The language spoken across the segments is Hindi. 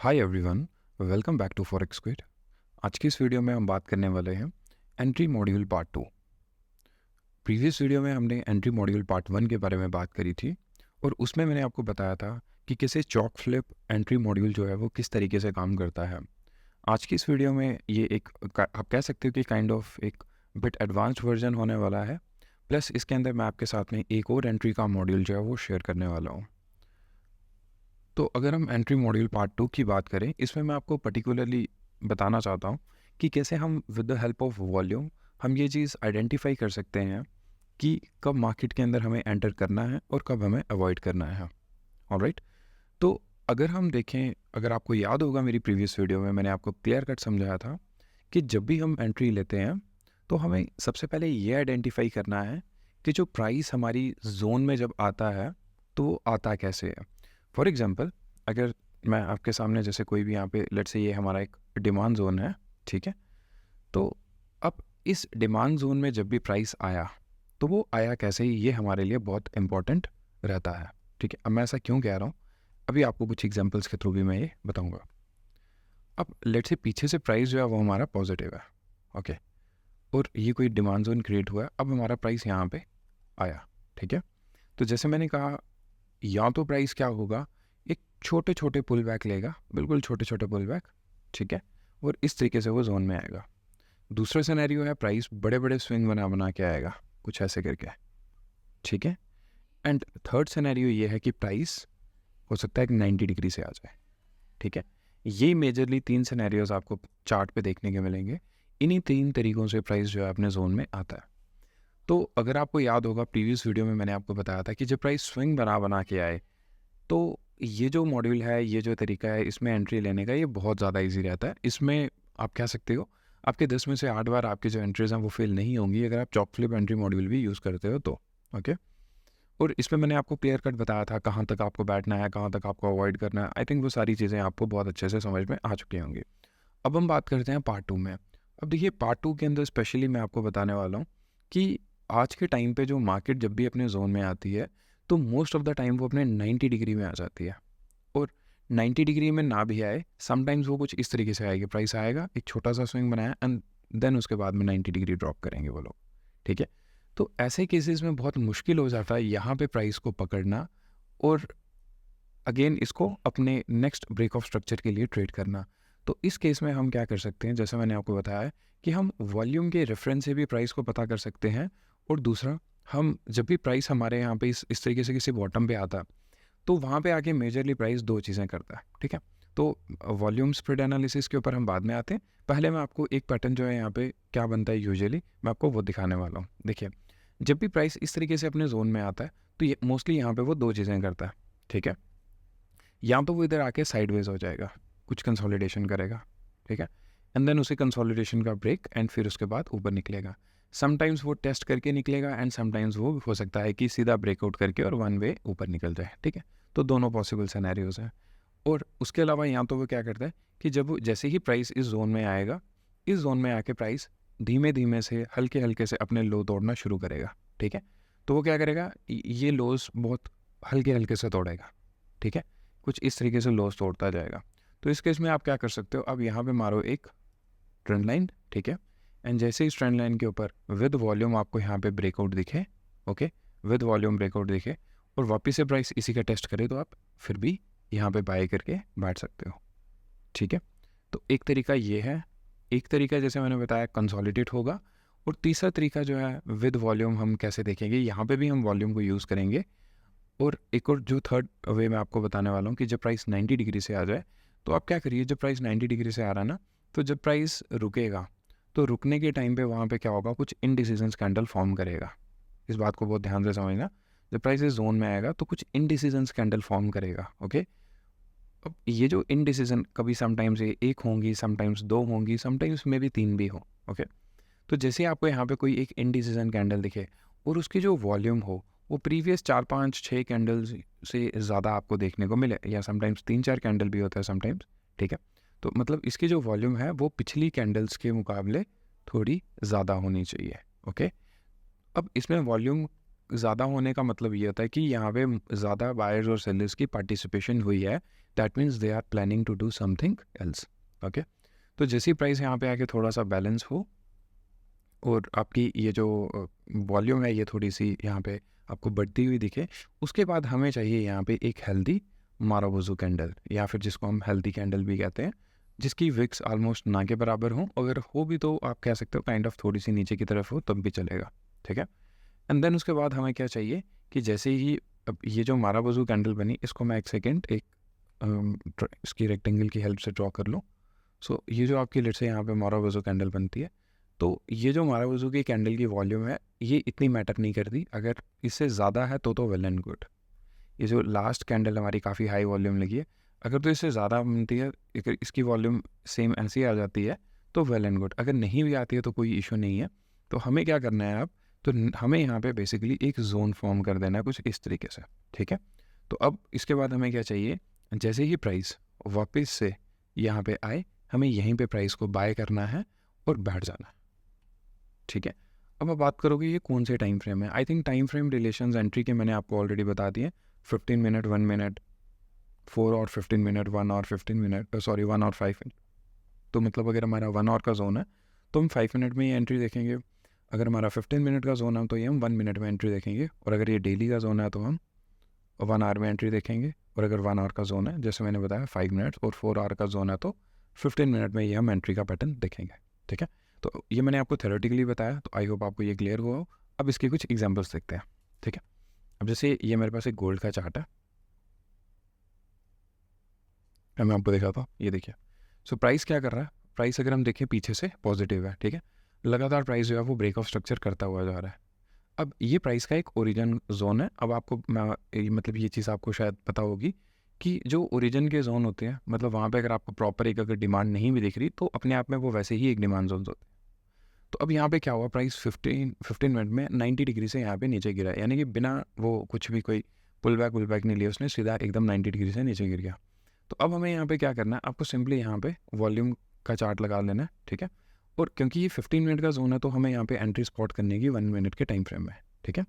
Hi everyone, welcome back to forex quid. आज की इस वीडियो में हम बात करने वाले हैं entry module part 2। Previous video में हमने एंट्री मॉड्यूल पार्ट 1 के बारे में बात करी थी और उसमें मैंने आपको बताया था कि कैसे चॉक फ्लिप एंट्री मॉड्यूल जो है वो किस तरीके से काम करता है। आज की इस वीडियो में ये आप कह सकते हो कि काइंड ऑफ एक बिट एडवांस्ड वर्जन होने वाला है। प्लस इसके अंदर मैं आपके साथ में एक और एंट्री का मॉड्यूल जो है वो शेयर करने वाला हूँ। तो अगर हम एंट्री मॉड्यूल पार्ट 2 की बात करें, इसमें मैं आपको पर्टिकुलरली बताना चाहता हूँ कि कैसे हम with the help of volume हम ये चीज़ आइडेंटिफाई कर सकते हैं कि कब मार्केट के अंदर हमें एंटर करना है और कब हमें अवॉइड करना है। ऑलराइट, तो अगर हम देखें, अगर आपको याद होगा मेरी प्रीवियस वीडियो में मैंने आपको क्लियर कट समझाया था कि जब भी हम एंट्री लेते हैं तो हमें सबसे पहले ये आइडेंटिफाई करना है कि जो प्राइस हमारी जोन में जब आता है तो वो आता कैसे है। फॉर एग्जांपल, अगर मैं आपके सामने जैसे कोई भी यहाँ पे लेट्स से ये हमारा एक डिमांड जोन है, ठीक है। तो अब इस डिमांड जोन में जब भी प्राइस आया तो वो आया कैसे, ही ये हमारे लिए बहुत इंपॉर्टेंट रहता है, ठीक है। अब मैं ऐसा क्यों कह रहा हूँ, अभी आपको कुछ एग्जांपल्स के थ्रू भी मैं ये बताऊँगा। अब लेट्स से पीछे से प्राइस जो है वो हमारा पॉजिटिव है, ओके, और ये कोई डिमांड जोन क्रिएट हुआ है, अब हमारा प्राइस यहाँ पे आया, ठीक है। तो जैसे मैंने कहा, या तो प्राइस क्या होगा, एक छोटे छोटे पुल बैक लेगा, बिल्कुल छोटे छोटे पुल बैक, ठीक है, और इस तरीके से वो जोन में आएगा। दूसरा सिनेरियो है प्राइस बड़े बड़े स्विंग बना बना के आएगा, कुछ ऐसे करके, ठीक है। एंड थर्ड सिनेरियो ये है कि प्राइस हो सकता है कि 90 डिग्री से आ जाए, ठीक है। ये मेजरली 3 सिनेरियोज आपको चार्ट पे देखने के मिलेंगे। इन्हीं 3 तरीक़ों से प्राइस जो है अपने जोन में आता है। तो अगर आपको याद होगा, प्रीवियस वीडियो में मैंने आपको बताया था कि जब प्राइस स्विंग बना बना के आए तो ये जो मॉड्यूल है, ये जो तरीका है, इसमें एंट्री लेने का ये बहुत ज़्यादा इजी रहता है। इसमें आप कह सकते हो आपके 10 में से 8 बार आपकी जो एंट्रीज हैं वो फेल नहीं होंगी अगर आप चॉक फ्लिप एंट्री मॉड्यूल भी यूज़ करते हो तो, ओके। और इसमें मैंने आपको क्लियर कट बताया था कहाँ तक आपको बैठना है, कहाँ तक आपको अवॉइड करना है। आई थिंक वो सारी चीज़ें आपको बहुत अच्छे से समझ में आ चुकी होंगी। अब हम बात करते हैं पार्ट 2 में। अब देखिए, पार्ट 2 के अंदर स्पेशली मैं आपको बताने वाला हूँ कि आज के टाइम पे जो मार्केट जब भी अपने जोन में आती है तो मोस्ट ऑफ द टाइम वो अपने 90 डिग्री में आ जाती है। और 90 डिग्री में ना भी आए, समटाइम्स वो कुछ इस तरीके से आएगी, प्राइस आएगा, एक छोटा सा स्विंग बनाया एंड देन उसके बाद में 90 डिग्री ड्रॉप करेंगे वो लोग, ठीक है। तो ऐसे केसेस में बहुत मुश्किल हो जाता है यहाँ पे प्राइस को पकड़ना और अगेन इसको अपने नेक्स्ट ब्रेक ऑफ स्ट्रक्चर के लिए ट्रेड करना। तो इस केस में हम क्या कर सकते हैं, जैसा मैंने आपको बताया कि हम वॉल्यूम के रेफरेंस से भी प्राइस को पता कर सकते हैं। और दूसरा, हम जब भी प्राइस हमारे यहाँ पे इस तरीके से किसी बॉटम पे आता है तो वहाँ पे आके मेजरली प्राइस 2 चीज़ें करता है, ठीक है। तो वॉल्यूम स्प्रेड एनालिसिस के ऊपर हम बाद में आते हैं। पहले मैं आपको एक पैटर्न जो है यहाँ पे क्या बनता है यूजुअली, मैं आपको वो दिखाने वाला हूँ। देखिए, जब भी प्राइस इस तरीके से अपने जोन में आता है तो ये मोस्टली यहाँ पे वो 2 चीज़ें करता है, ठीक है। या तो वो इधर आके साइडवेज हो जाएगा, कुछ कंसोलिडेशन करेगा, ठीक है, एंड देन उसे कंसोलिडेशन का ब्रेक एंड फिर उसके बाद ऊपर निकलेगा। समटाइम्स वो टेस्ट करके निकलेगा एंड समटाइम्स वो हो सकता है कि सीधा ब्रेकआउट करके और वन वे ऊपर निकल जाए, ठीक है। तो दोनों पॉसिबल सिनेरियोज हैं। और उसके अलावा यहाँ तो वो क्या करता है कि जब जैसे ही प्राइस इस जोन में आएगा, इस जोन में आके प्राइस धीमे धीमे से हल्के हल्के से अपने लो तोड़ना शुरू करेगा, ठीक है। तो वो क्या करेगा, ये लोस बहुत हल्के हल्के से तोड़ेगा, ठीक है, कुछ इस तरीके से लॉस तोड़ता जाएगा। तो इस केस में आप क्या कर सकते हो, अब यहाँ पे मारो एक ट्रेंड लाइन, ठीक है, एंड जैसे इस ट्रेंड लाइन के ऊपर विद वॉल्यूम आपको यहाँ पे ब्रेकआउट दिखे, ओके, विद वॉल्यूम ब्रेकआउट दिखे और वापस से प्राइस इसी का टेस्ट करे तो आप फिर भी यहाँ पे बाय करके बैठ सकते हो, ठीक है। तो एक तरीका ये है, एक तरीका जैसे मैंने बताया कंसोलिडेट होगा, और तीसरा तरीका जो है विद वॉल्यूम हम कैसे देखेंगे, यहाँ पे भी हम वॉल्यूम को यूज़ करेंगे। और एक और जो थर्ड वे मैं आपको बताने वाला हूँ कि जब प्राइस 90 डिग्री से आ जाए तो आप क्या करिए, जब प्राइस 90 डिग्री से आ रहा है ना, तो जब प्राइस रुकेगा तो रुकने के टाइम पे वहाँ पे क्या होगा, कुछ इनडिसीजन कैंडल फॉर्म करेगा। इस बात को बहुत ध्यान से समझना, जब प्राइस इस जोन में आएगा तो कुछ इनडिसीजन कैंडल फॉर्म करेगा, ओके। अब ये जो इनडिसीजन कभी समटाइम्स एक होंगी, समटाइम्स 2 होंगी, समटाइम्स में भी 3 भी हो, ओके। तो जैसे आपको यहाँ पे कोई एक इनडिसीजन कैंडल दिखे और उसकी जो वॉल्यूम हो वो प्रीवियस 4-5-6 कैंडल्स से ज़्यादा आपको देखने को मिले, या समटाइम्स 3-4 कैंडल भी होता है समटाइम्स, ठीक है। तो मतलब इसकी जो वॉल्यूम है वो पिछली कैंडल्स के मुकाबले थोड़ी ज़्यादा होनी चाहिए, ओके। अब इसमें वॉल्यूम ज़्यादा होने का मतलब ये होता है कि यहाँ पे ज़्यादा बायर्स और सेलर्स की पार्टिसिपेशन हुई है that means they are planning to do something else. Okay, तो जैसी प्राइस यहाँ पे आके थोड़ा सा बैलेंस हो और आपकी ये जो वॉल्यूम है ये थोड़ी सी यहाँ पे आपको बढ़ती हुई दिखे, उसके बाद हमें चाहिए यहाँ पे एक हेल्दी मारुबुजु कैंडल, या फिर जिसको हम हेल्दी कैंडल भी कहते हैं, जिसकी विक्स ऑलमोस्ट ना के बराबर हो, अगर हो भी तो आप कह सकते हो काइंड ऑफ थोड़ी सी नीचे की तरफ हो तब भी चलेगा, ठीक है। एंड देन उसके बाद हमें क्या चाहिए कि जैसे ही अब ये जो मारुबुजु कैंडल बनी, इसको मैं एक सेकेंड इसकी रेक्टेंगल की हेल्प से ड्रॉ कर लूँ। सो ये जो आपकी लेट से यहाँ पे मारुबुजु कैंडल बनती है, तो ये जो मारुबुजु की कैंडल की वॉल्यूम है ये इतनी मैटर नहीं करती, अगर इससे ज़्यादा है तो वेल एंड गुड। ये जो लास्ट कैंडल हमारी काफ़ी हाई वॉल्यूम लगी है, अगर तो इससे ज़्यादा बनती है, अगर इसकी वॉल्यूम सेम ऐसी आ जाती है तो वेल एंड गुड, अगर नहीं भी आती है तो कोई इशू नहीं है। तो हमें क्या करना है अब, तो हमें यहाँ पे बेसिकली एक जोन फॉर्म कर देना है कुछ इस तरीके से, ठीक है। तो अब इसके बाद हमें क्या चाहिए, जैसे ही प्राइस वापस से यहाँ पे आए, हमें यहीं पे प्राइस को बाय करना है और बैठ जाना है, ठीक है। अब आप बात करोगे ये कौन से टाइम फ्रेम है, I think time frame relations entry के मैंने आपको ऑलरेडी बता दिए, 15 मिनट, 1 मिनट, 4 और 15 मिनट, 1 और 15 मिनट, सॉरी 1 और 5 मिनट। तो मतलब अगर हमारा 1 आवर का जोन है तो हम 5 मिनट में ही एंट्री देखेंगे, अगर हमारा 15 मिनट का जोन है तो ये हम 1 मिनट में एंट्री देखेंगे, और अगर ये डेली का जोन है तो हम 1 आवर में एंट्री देखेंगे, और अगर 1 आवर का जोन है जैसे मैंने बताया 5 मिनट, और 4 आवर का जोन है तो 15 मिनट में ये हम एंट्री का पैटर्न देखेंगे, ठीक है। तो ये मैंने आपको थ्योरेटिकली बताया, तो आई होप आपको ये क्लियर हुआ हो। अब इसके कुछ एग्जाम्पल्स देखते हैं, ठीक है। अब जैसे ये मेरे पास एक गोल्ड का चार्ट है, मैं आपको दिखाता हूँ, ये देखिए। सो प्राइस क्या कर रहा है, प्राइस अगर हम देखें पीछे से पॉजिटिव है, ठीक है, लगातार प्राइस जो है वो ब्रेक ऑफ स्ट्रक्चर करता हुआ जा रहा है। अब ये प्राइस का एक ओरिजिन जोन है। अब आपको मतलब ये चीज़ आपको शायद पता होगी कि जो ओरिजिन के जोन होते हैं, मतलब वहाँ पे अगर आपको प्रॉपर एक अगर डिमांड नहीं भी दिख रही तो अपने आप में वो वैसे ही एक डिमांड जोन होते हैं। तो अब यहाँ पे क्या हुआ, प्राइस 15 मिनट में 90 डिग्री से यहाँ पे नीचे गिरा, यानी कि बिना वो कुछ भी कोई पुल बैक नहीं लिया उसने, सीधा एकदम 90 डिग्री से नीचे गिर गया। तो अब हमें यहाँ पे क्या करना है, आपको सिंपली यहाँ पे वॉल्यूम का चार्ट लगा लेना है, ठीक है। और क्योंकि ये 15 मिनट का जोन है तो हमें यहाँ पे एंट्री स्पॉट करने की 1 मिनट के टाइम फ्रेम में, ठीक है।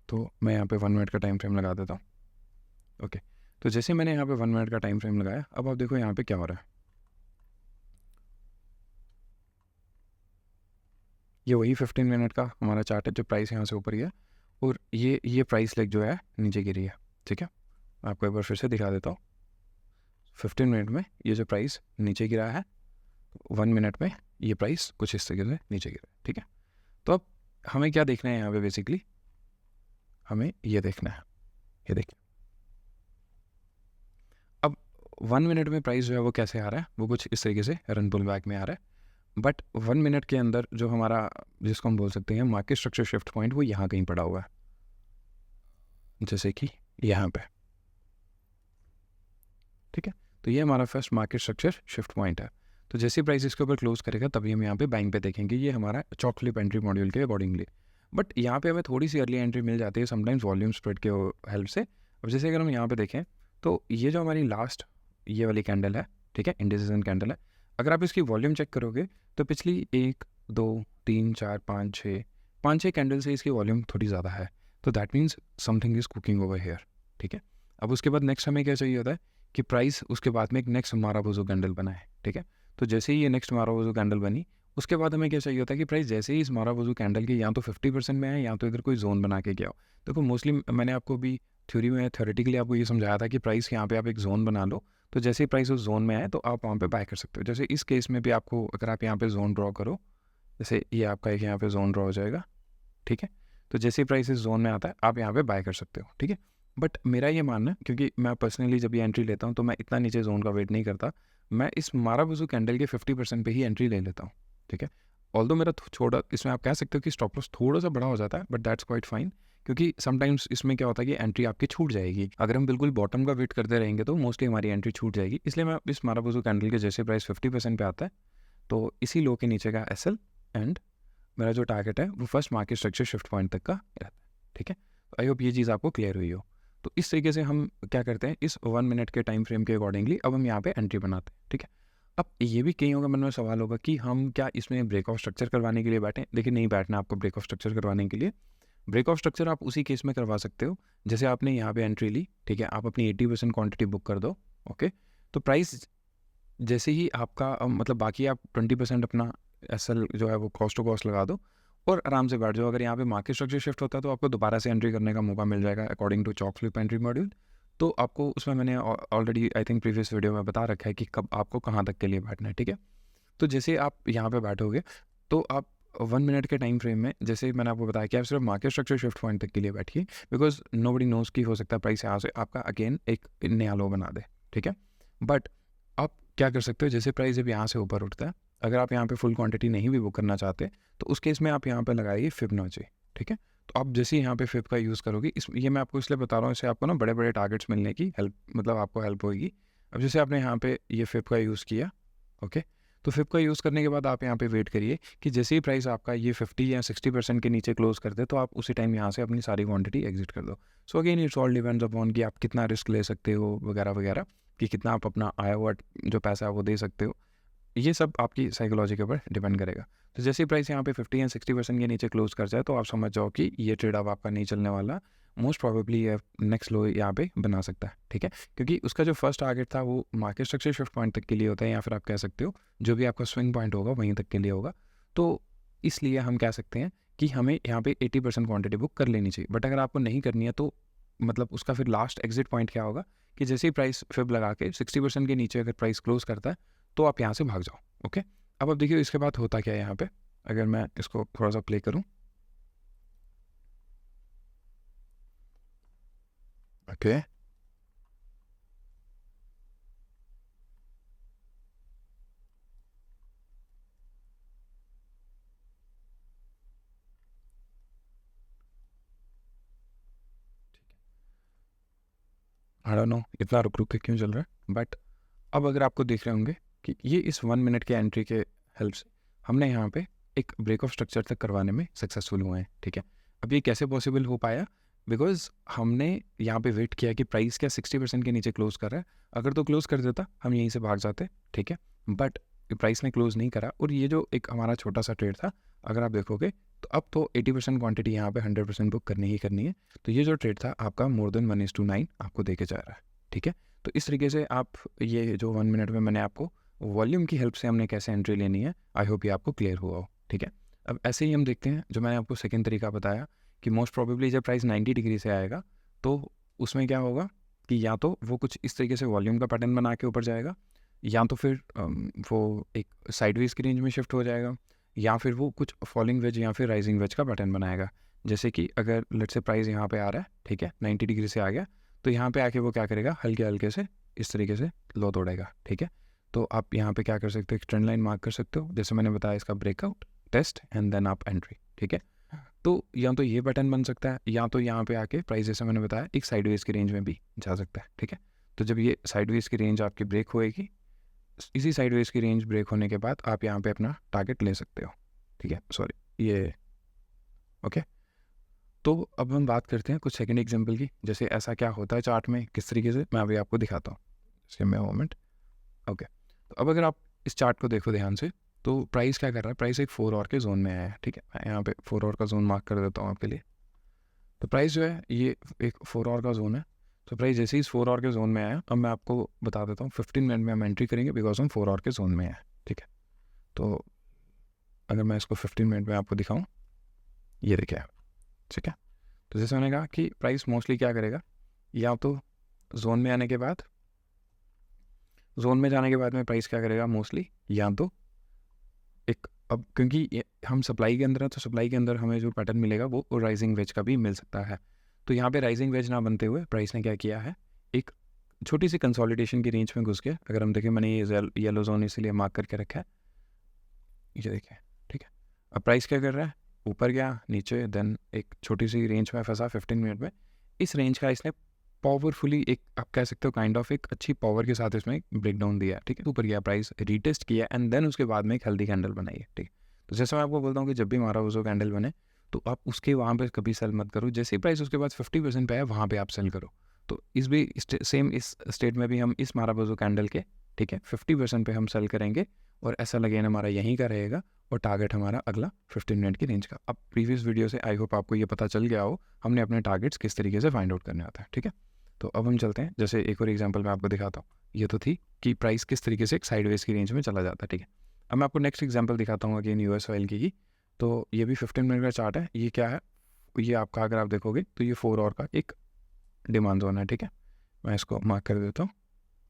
तो मैं यहाँ पे 1 मिनट का टाइम फ्रेम लगा देता हूँ। ओके, तो जैसे मैंने यहाँ पे 1 मिनट का टाइम फ्रेम लगाया, अब आप देखो यहाँ पे क्या हो रहा है, ये वही 15 मिनट का हमारा चार्ट है, जो प्राइस यहाँ से ऊपर ही है, और ये प्राइस लेग जो है नीचे गिरी है, ठीक है। आपको एक बार फिर से दिखा देता हूँ, 15 मिनट में ये जो प्राइस नीचे गिरा है, 1 मिनट में ये प्राइस कुछ इस तरीके से नीचे गिरा है, ठीक है। तो अब हमें क्या देखना है यहाँ पे, बेसिकली हमें ये देखना है, ये देखिए। अब 1 मिनट में प्राइस जो है वो कैसे आ रहा है, वो कुछ इस तरीके से रन पुल बैक में आ रहा है, बट 1 मिनट के अंदर जो हमारा, जिसको हम बोल सकते हैं मार्केट स्ट्रक्चर शिफ्ट पॉइंट, वो यहाँ कहीं पड़ा हुआ है, जैसे कि यहाँ पे, ठीक है। तो ये हमारा first market structure shift point है। तो जैसे प्राइस इसके ऊपर क्लोज करेगा तभी हम यहाँ पे बाइंग पे देखेंगे, ये हमारा चॉक फ्लिप एंट्री मॉड्यूल के अकॉर्डिंगली। बट यहाँ पे हमें थोड़ी सी अर्ली एंट्री मिल जाती है समटाइम्स वॉल्यूम स्प्रेड के हेल्प से। अब जैसे अगर हम यहाँ पे देखें तो ये जो हमारी लास्ट ये वाली कैंडल है, ठीक है, इंडिसीजन कैंडल है, अगर आप इसकी वॉल्यूम चेक करोगे तो पिछली 1 2 3 4 5 6 कैंडल से इसकी वॉल्यूम थोड़ी ज़्यादा है, तो that means something is cooking over here, ठीक है। अब उसके बाद नेक्स्ट हमें क्या चाहिए होता है कि प्राइस उसके बाद में एक नेक्स्ट मारुबुजु कैंडल बनाए, ठीक है। तो जैसे ही ये नेक्स्ट मारुबुजु कैंडल बनी, उसके बाद हमें क्या चाहिए होता है कि प्राइस जैसे ही इस मारुबुजु कैंडल के या तो 50% में है या तो इधर कोई जोन बना के गया हो। देखो मोस्टली मैंने आपको भी थ्योरी में थ्योरेटिकली आपको ये समझाया था कि प्राइस यहाँ पे आप एक जोन बना लो, तो जैसे ही प्राइस उस जोन में आए तो आप वहाँ पे बाय कर सकते हो। जैसे इस केस में भी आपको अगर आप यहाँ पे जोन ड्रॉ करो, जैसे ये आपका एक यहाँ पे जोन ड्रॉ हो जाएगा, ठीक है। तो जैसे ही प्राइस इस जोन में आता है आप यहाँ पे बाय कर सकते हो, ठीक है। बट मेरा ये मानना है, क्योंकि मैं पर्सनली जब ये एंट्री लेता हूँ तो मैं इतना नीचे जोन का वेट नहीं करता, मैं इस मारुबुजु कैंडल के 50% पे ही एंट्री ले लेता हूँ, ठीक है। ऑल्दो मेरा छोटा, इसमें आप कह सकते हो कि स्टॉप लॉस थोड़ा सा बड़ा हो जाता है, बट दैट्स क्वाइट फाइन, क्योंकि समटाइम्स इसमें क्या होता है कि एंट्री आपकी छूट जाएगी। अगर हम बिल्कुल बॉटम का वेट करते रहेंगे तो मोस्टली हमारी एंट्री छूट जाएगी। इसलिए मैं इस मारुबुजु कैंडल के जैसे प्राइस 50% पे आता है तो इसी लो के नीचे का SL एंड मेरा जो टारगेट है वो first market structure shift point तक का रहता है, ठीक है। तो आई होप ये चीज़ आपको क्लियर हुई हो। तो इस तरीके से हम क्या करते हैं, इस 1 मिनट के टाइम फ्रेम के अकॉर्डिंगली अब हम यहाँ पे एंट्री बनाते हैं, ठीक है। अब ये भी कहीं होगा मन में सवाल होगा कि हम क्या इसमें ब्रेक ऑफ स्ट्रक्चर करवाने के लिए बैठे। देखिए नहीं बैठना आपको ब्रेक ऑफ स्ट्रक्चर करवाने के लिए। ब्रेक ऑफ स्ट्रक्चर आप उसी केस में करवा सकते हो जैसे आपने यहाँ पे एंट्री ली, ठीक है, आप अपनी 80% क्वांटिटी बुक कर दो, ओके। तो प्राइस जैसे ही आपका मतलब बाकी आप 20% अपना एसएल जो है वो कॉस्ट टू कॉस्ट लगा दो और आराम से बैठ जाओ। अगर यहाँ पे मार्केट स्ट्रक्चर शिफ्ट होता है तो आपको दोबारा से एंट्री करने का मौका मिल जाएगा according to chalk flip entry module. तो आपको उसमें मैंने already I think previous video में बता रखा है कि कब आपको कहाँ तक के लिए बैठना है, ठीक है। तो जैसे आप यहाँ पे बैठोगे तो आप 1 मिनट के टाइम फ्रेम में, जैसे मैंने आपको बताया कि आप सिर्फ मार्केट स्ट्रक्चर शिफ्ट पॉइंट तक के लिए बैठिए, बिकॉज नोबडी नोज की हो सकता है प्राइस यहाँ से आपका अगेन एक नया लो बना दे, ठीक है। बट आप क्या कर सकते हो, जैसे प्राइस जब यहाँ से ऊपर उठता है, अगर आप यहाँ पे फुल क्वांटिटी नहीं भी बुक करना चाहते तो उस केस में आप यहाँ पे लगाइए फिबोनाची, ठीक है। तो आप जैसे यहाँ पे फिब का यूज़ करोगे, इस ये मैं आपको इसलिए बता रहा हूँ, इससे आपको ना बड़े बड़े टारगेट्स मिलने की हेल्प, मतलब आपको हेल्प होगी। अब जैसे आपने यहाँ पे ये फिब का यूज़ किया, ओके, तो फिब का यूज़ करने के बाद आप यहाँ पे वेट करिए कि जैसे ही प्राइस आपका ये 50 या 60% के नीचे क्लोज कर दे तो आप उसी टाइम यहाँ से अपनी सारी क्वांटिटी एग्जिट कर दो। So again it's all depends upon कि आप कितना रिस्क ले सकते हो वगैरह वगैरह, कि कितना आप अपना आया हुआ जो पैसा है वो दे सकते हो। ये सब आपकी साइकोलॉजी के ऊपर डिपेंड करेगा। तो जैसे ही प्राइस यहाँ पे 50 या 60% के नीचे क्लोज कर जाए तो आप समझ जाओ कि ये ट्रेड अब आपका नहीं चलने वाला, मोस्ट प्रोबेबली ये नेक्स्ट लो यहाँ पे बना सकता है, ठीक है। क्योंकि उसका जो फर्स्ट टारगेट था वो मार्केट स्ट्रक्चर शिफ्ट पॉइंट तक के लिए होता है, या फिर आप कह सकते हो जो भी आपका स्विंग पॉइंट होगा वहीं तक के लिए होगा। तो इसलिए हम कह सकते हैं कि हमें यहाँ पे 80% क्वांटिटी बुक कर लेनी चाहिए। बट अगर आपको नहीं करनी है तो मतलब उसका फिर लास्ट एग्जिट पॉइंट क्या होगा कि जैसे ही प्राइस फिब लगा के 60% के नीचे अगर प्राइस क्लोज करता है तो आप यहाँ से भाग जाओ, ओके। अब देखिए इसके बाद होता क्या है यहाँ पे, अगर मैं इसको थोड़ा सा प्ले करूँ, ओके। आई डोंट नो इतना रुक रुक के क्यों चल रहा है, बट अब अगर आपको देख रहे होंगे कि ये इस 1 मिनट के एंट्री के हेल्प से हमने यहाँ पे एक ब्रेक ऑफ स्ट्रक्चर तक करवाने में सक्सेसफुल हुए हैं, ठीक है। अब ये कैसे पॉसिबल हो पाया, बिकॉज हमने यहाँ पे वेट किया कि प्राइस क्या 60% के नीचे क्लोज कर रहा है। अगर तो क्लोज कर देता हम यहीं से भाग जाते, ठीक है। बट प्राइस ने क्लोज नहीं करा और ये जो एक हमारा छोटा सा ट्रेड था, अगर आप देखोगे तो अब तो 80% क्वांटिटी यहाँ पे 100% बुक करनी ही करनी है। तो ये जो ट्रेड था आपका मोर देन 1:9 आपको देके जा रहा है, ठीक है। तो इस तरीके से आप ये जो 1 मिनट में मैंने आपको वॉल्यूम की हेल्प से हमने कैसे एंट्री लेनी है, आई होप ये आपको क्लियर हुआ हो, ठीक है। अब ऐसे ही हम देखते हैं जो मैंने आपको सेकंड तरीका बताया कि मोस्ट प्रोबेबली जब प्राइस 90 डिग्री से आएगा तो उसमें क्या होगा कि या तो वो कुछ इस तरीके से वॉल्यूम का पैटर्न बना के ऊपर जाएगा, या तो फिर वो एक साइडवेज की रेंज में शिफ्ट हो जाएगा, या फिर वो कुछ फॉलिंग वेज या फिर राइजिंग वेज का पैटर्न बनाएगा। जैसे कि अगर लेट्स से प्राइस यहाँ पे आ रहा है, ठीक है, 90 डिग्री से आ गया तो यहाँ पे आके वो क्या करेगा, हल्के हल्के से इस तरीके से लो तोड़ेगा, ठीक है। तो आप यहाँ पे क्या कर सकते हो, एक ट्रेंड लाइन मार्क कर सकते हो, जैसे मैंने बताया इसका ब्रेकआउट टेस्ट एंड देन आप एंट्री, ठीक है। तो या तो ये पैटर्न बन सकता है, या तो यहाँ पे आके प्राइस जैसे मैंने बताया एक साइडवेज की रेंज में भी जा सकता है, ठीक है। तो जब ये साइडवेज की रेंज आपकी ब्रेक होएगी, इसी साइडवेज की रेंज ब्रेक होने के बाद आप यहाँ पे अपना टारगेट ले सकते हो, ठीक है। सॉरी ये ओके। तो अब हम बात करते हैं कुछ सेकंड एग्जांपल की, जैसे ऐसा क्या होता है चार्ट में किस तरीके से, मैं अभी आपको दिखाता हूँ, इसके मैं मोमेंट, ओके। तो अब अगर आप इस चार्ट को देखो ध्यान से तो प्राइस क्या कर रहा है, प्राइस एक 4 आवर के जोन में आया है, ठीक है। मैं यहाँ पे 4 आवर का जोन मार्क कर देता हूँ आपके लिए। तो प्राइस जो है ये एक 4 आवर का जोन है। तो प्राइस जैसे ही इस 4 आवर के जोन में आया, अब मैं आपको बता देता हूँ 15 मिनट में हम एंट्री करेंगे बिकॉज हम 4 आवर के जोन में आए, ठीक है। तो अगर मैं इसको 15 मिनट में आपको दिखाऊँ, ये देखिए, ठीक है। तो जैसे मैंने कहा कि प्राइस मोस्टली क्या करेगा, या तो जोन में आने के बाद, जोन में जाने के बाद में प्राइस क्या करेगा मोस्टली, या तो एक, अब क्योंकि हम सप्लाई के अंदर हैं तो सप्लाई के अंदर हमें जो पैटर्न मिलेगा वो राइजिंग वेज का भी मिल सकता है। तो यहाँ पे राइजिंग वेज ना बनते हुए प्राइस ने क्या किया है, एक छोटी सी कंसोलिडेशन की रेंज में घुस गया। अगर हम देखें, मैंने ये येलो जोन इसलिए मार्क करके रखा है, ये देखिए, ठीक है। अब प्राइस क्या कर रहा है, ऊपर गया, नीचे, देन एक छोटी सी रेंज में फंसा 15 मिनट में। इस रेंज का इसने पावरफुली एक, आप कह सकते हो काइंड ऑफ एक अच्छी पावर के साथ इसमें ब्रेक डाउन दिया, ठीक है। ऊपर गया प्राइस, रीटेस्ट किया एंड देन उसके बाद में एक हेल्दी कैंडल बनाई है, ठीक है। तो जैसे मैं आपको बोलता हूँ कि जब भी हमारा वो कैंडल बने तो आप उसके वहाँ पे कभी सेल मत करो, जैसे ही प्राइस उसके बाद 50% पे आया वहाँ पे आप सेल करो। तो इस भी सेम इस स्टेट में भी हम इस माराबोजो कैंडल के, ठीक है, 50% पे हम सेल करेंगे और ऐसा लगेन हमारा यहीं का रहेगा और टारगेट हमारा अगला 15 मिनट की रेंज का। अब प्रीवियस वीडियो से आई होप आपको ये पता चल गया हो हमने अपने टारगेट्स किस तरीके से फाइंड आउट करने होता है, ठीक है। तो अब हम चलते हैं, जैसे एक और एग्जांपल मैं आपको दिखाता हूँ। ये तो थी कि प्राइस किस तरीके से एक साइडवेज की रेंज में चला जाता है, ठीक है। अब मैं आपको नेक्स्ट एग्जांपल दिखाता हूँ अगेन यूएस ऑयल की। तो ये भी 15 मिनट का चार्ट है। ये क्या है, ये आपका अगर आप देखोगे तो ये 4 आवर का एक डिमांड जोन है, ठीक है। मैं इसको मार्क कर देता हूँ।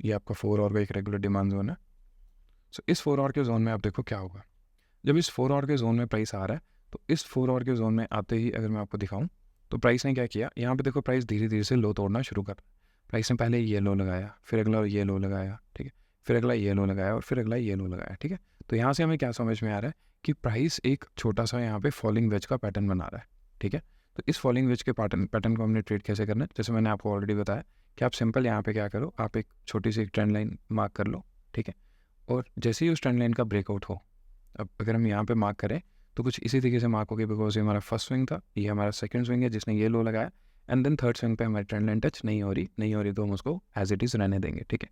ये आपका 4 आवर का एक रेगुलर डिमांड जोन है। सो इस 4 आवर के जोन में आप देखो क्या होगा। जब इस 4 आवर के जोन में प्राइस आ रहा है, तो इस 4 आवर के जोन में आते ही अगर मैं आपको दिखाऊं, तो प्राइस ने क्या किया, यहाँ पे देखो प्राइस धीरे धीरे से लो तोड़ना शुरू कर। प्राइस ने पहले ये लो लगाया, फिर अगला ये लो लगाया, ठीक है, फिर अगला ये लो लगाया और फिर अगला ये लो लगाया, ठीक है। तो यहाँ से हमें क्या समझ में आ रहा है कि प्राइस एक छोटा सा यहाँ पे फॉलिंग वेज का पैटर्न बना रहा है, ठीक है। तो इस फॉलिंग वेज के पैटर्न को हमने ट्रेड कैसे करना है, जैसे मैंने आपको ऑलरेडी बताया कि आप सिंपल यहाँ पे क्या करो, आप एक छोटी सी एक ट्रेंड लाइन मार्क कर लो, ठीक है। और जैसे ही उस ट्रेंड लाइन का ब्रेकआउट हो, अब अगर हम यहाँ पे मार्क करें तो कुछ इसी तरीके से मार्क हो गया, बिकॉज ये हमारा फर्स्ट स्विंग था, ये हमारा सेकंड स्विंग है जिसने ये लो लगाया, एंड देन थर्ड स्विंग पे हमारी ट्रेंड लाइन टच नहीं हो रही तो हम उसको एज इट इज़ रहने देंगे, ठीक है।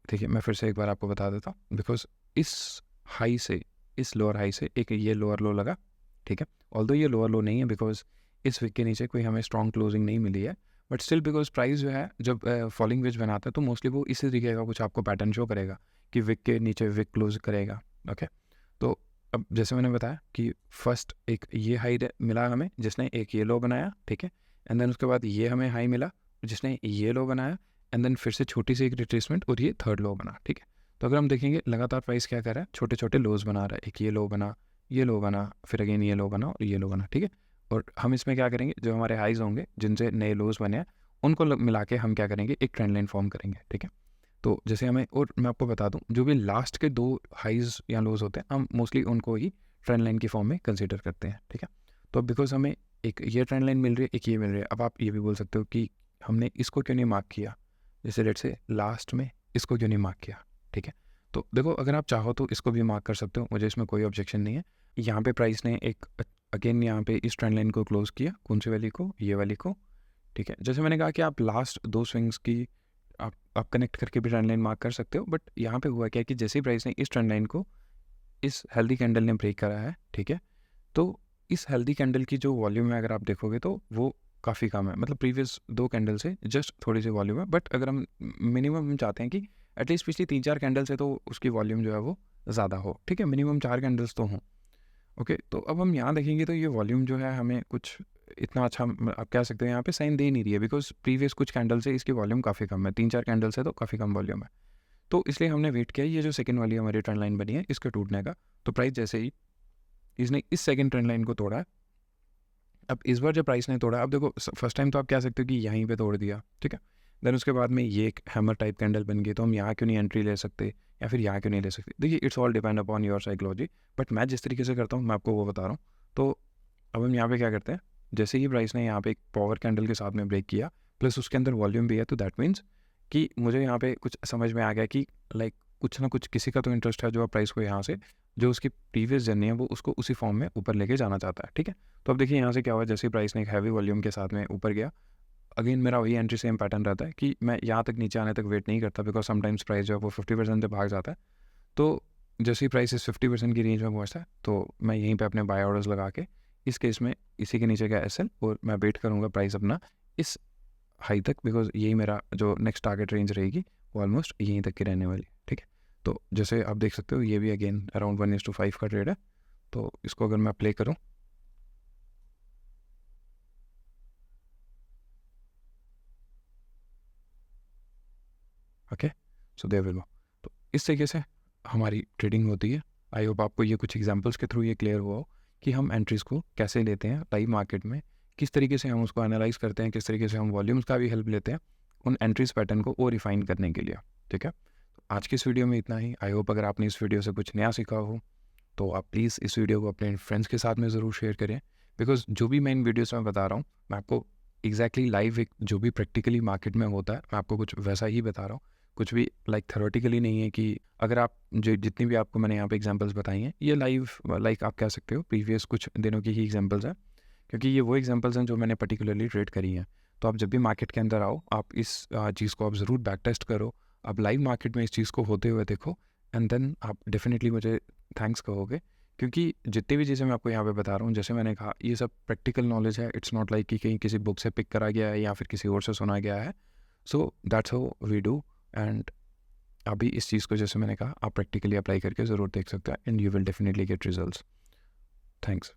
ठीक है, मैं फिर से एक बार आपको बता देता हूँ, बिकॉज इस हाई से, इस लोअर हाई से एक ये लोअर लो लगा, ठीक है। ऑल्दो ये लोअर लो नहीं है बिकॉज इस विक के नीचे कोई हमें स्ट्रॉन्ग क्लोजिंग नहीं मिली है, बट स्टिल बिकॉज प्राइस जो है जब फॉलिंग वेज बनाता है तो मोस्टली वो इसी तरीके का कुछ आपको पैटर्न शो करेगा कि विक के नीचे विक क्लोज करेगा, ओके। तो अब जैसे मैंने बताया कि फर्स्ट एक ये हाई मिला हमें जिसने एक ये लो बनाया, ठीक है, एंड देन उसके बाद ये हमें हाई मिला जिसने ये लो बनाया, एंड देन फिर से छोटी सी एक रिट्रेसमेंट और ये थर्ड लो बना, ठीक है। तो अगर हम देखेंगे लगातार प्राइस क्या कर रहा है, छोटे छोटे लोज बना रहा है, एक ये लो बना, ये लो बना, फिर अगेन ये लो बना और ये लो बना, ठीक है। और हम इसमें क्या करेंगे, जो हमारे हाइज होंगे जिनसे नए लोज बने हैं उनको मिला के हम क्या करेंगे, एक ट्रेंड लाइन फॉर्म करेंगे, ठीक है। तो जैसे हमें, और मैं आपको बता दूं, जो भी लास्ट के 2 हाइज या लोज होते हैं हम मोस्टली उनको ही ट्रेंड लाइन की फॉर्म में कंसीडर करते हैं, ठीक है। तो बिकॉज हमें एक ये ट्रेंड लाइन मिल रही है, एक ये मिल रही है, अब आप ये भी बोल सकते हो कि हमने इसको क्यों नहीं मार्क किया, जैसे लेट से लास्ट में इसको क्यों नहीं मार्क किया, ठीक है। तो देखो अगर आप चाहो तो इसको भी मार्क कर सकते हो, मुझे इसमें कोई ऑब्जेक्शन नहीं है। यहाँ पे प्राइस ने एक अगेन यहाँ पे इस ट्रेंड लाइन को क्लोज किया, कौन सी वाली को, ये वाली को, ठीक है। जैसे मैंने कहा कि आप लास्ट 2 स्विंग्स की आप कनेक्ट करके भी ट्रेंड लाइन मार्क कर सकते हो, बट यहाँ पे हुआ क्या कि जैसे ही प्राइस ने इस ट्रेंड लाइन को इस हेल्दी कैंडल ने ब्रेक करा है, ठीक है। तो इस हेल्दी कैंडल की जो वॉल्यूम है अगर आप देखोगे तो वो काफ़ी कम है, मतलब प्रीवियस 2 कैंडल से जस्ट थोड़ी सी वॉल्यूम है, बट अगर हम मिनिमम हम चाहते हैं कि एटलीस्ट पिछली 3-4 कैंडल से तो उसकी वॉल्यूम जो है वो ज़्यादा हो, ठीक है, मिनिमम 4 कैंडल्स तो हों, ओके। तो अब हम यहाँ देखेंगे तो ये वॉल्यूम जो है हमें कुछ इतना अच्छा आप कह सकते हो यहाँ पे साइन दे नहीं रही है, बिकॉज प्रीवियस कुछ कैंडल से इसकी वॉल्यूम काफ़ी कम है, 3-4 कैंडल से तो काफ़ी कम वॉल्यूम है। तो इसलिए हमने वेट किया ये जो सेकंड वाली हमारी ट्रेंड लाइन बनी है इसके टूटने का। तो प्राइस जैसे ही इसने इस सेकंड ट्रेंड लाइन को तोड़ा है, अब इस बार जब प्राइस ने तोड़ा, अब देखो फर्स्ट टाइम तो आप कह सकते हो कि यहीं पे तोड़ दिया, ठीक है। देन उसके बाद में ये एक हैमर टाइप कैंडल बन गई, तो हम यहाँ क्यों नहीं एंट्री ले सकते या फिर यहाँ क्यों नहीं ले सकते। देखिए it's all depend upon your psychology, but मैं जिस तरीके से करता हूँ मैं आपको वो बता रहा हूँ। तो अब हम यहाँ पे क्या करते हैं, जैसे ही प्राइस ने यहाँ पे एक पावर कैंडल के साथ में ब्रेक किया, प्लस उसके अंदर वॉल्यूम भी है, तो दैट मीन्स कि मुझे यहाँ पे कुछ समझ में आ गया कि लाइक कुछ ना कुछ किसी का तो इंटरेस्ट है जो प्राइस को यहाँ से, जो उसकी प्रीवियस जर्नी है वो उसको उसी फॉर्म में ऊपर लेके जाना चाहता है, ठीक है। तो अब देखिए यहाँ से क्या हुआ, जैसे प्राइस ने एक हैवी वॉल्यूम के साथ में ऊपर गया, अगेन मेरा वही एंट्री सेम पैटर्न रहता है कि मैं यहाँ तक नीचे आने तक वेट नहीं करता, बिकॉज समटाइम्स प्राइस जो है वो 50% से भाग जाता है। तो जैसे ही प्राइस इस 50% की रेंज में पहुँचता है तो मैं यहीं पे अपने बाय ऑर्डर्स लगा के, इस केस में इसी के नीचे का एसएल, और मैं वेट करूँगा प्राइस अपना इस हाई तक, बिकॉज यही मेरा जो नेक्स्ट टारगेट रेंज रहेगी वो ऑलमोस्ट यहीं तक की रहने वाली, ठीक है। तो जैसे आप देख सकते हो ये भी अगेन अराउंड 1:5 का ट्रेड है। तो इसको अगर मैं प्ले करूँ, okay, so there will go. तो इस तरीके से हमारी ट्रेडिंग होती है। आई होप आपको ये कुछ एग्जांपल्स के थ्रू ये क्लियर हुआ हो कि हम एंट्रीज़ को कैसे लेते हैं लाइव मार्केट में, किस तरीके से हम उसको एनालाइज करते हैं, किस तरीके से हम वॉल्यूम्स का भी हेल्प लेते हैं उन एंट्रीज पैटर्न को और रिफाइन करने के लिए, ठीक है। तो आज की इस वीडियो में इतना ही। आई होप अगर आपने इस वीडियो से कुछ नया सीखा हो तो आप प्लीज़ इस वीडियो को अपने फ्रेंड्स के साथ में ज़रूर शेयर करें, बिकॉज जो भी मैं इन वीडियोस में बता रहा हूँ मैं आपको एग्जैक्टली लाइव एक जो भी प्रैक्टिकली मार्केट में होता है मैं आपको कुछ वैसा ही बता रहा हूँ, कुछ भी लाइक थ्योरेटिकली नहीं है कि अगर आप जो जितनी भी आपको मैंने यहाँ पे एग्जांपल्स बताई हैं ये लाइव लाइक आप कह सकते हो प्रीवियस कुछ दिनों की ही एग्जांपल्स हैं, क्योंकि ये वो एग्जांपल्स हैं जो मैंने पर्टिकुलरली ट्रेड करी हैं। तो आप जब भी मार्केट के अंदर आओ आप इस चीज़ को आप ज़रूर बैक टेस्ट करो, आप लाइव मार्केट में इस चीज़ को होते हुए देखो, एंड देन आप डेफिनेटली मुझे थैंक्स कहोगे, क्योंकि जितनी भी चीज़ें मैं आपको यहाँ पे बता रहा हूँ जैसे मैंने कहा ये सब प्रैक्टिकल नॉलेज है। इट्स नॉट लाइक कि कहीं किसी बुक से पिक करा गया है या फिर किसी और से सुना गया है। So that's how we do. And अभी इस चीज़ को जैसे मैंने कहा आप प्रैक्टिकली अप्लाई करके ज़रूर देख सकते हैं and you will definitely get results. Thanks.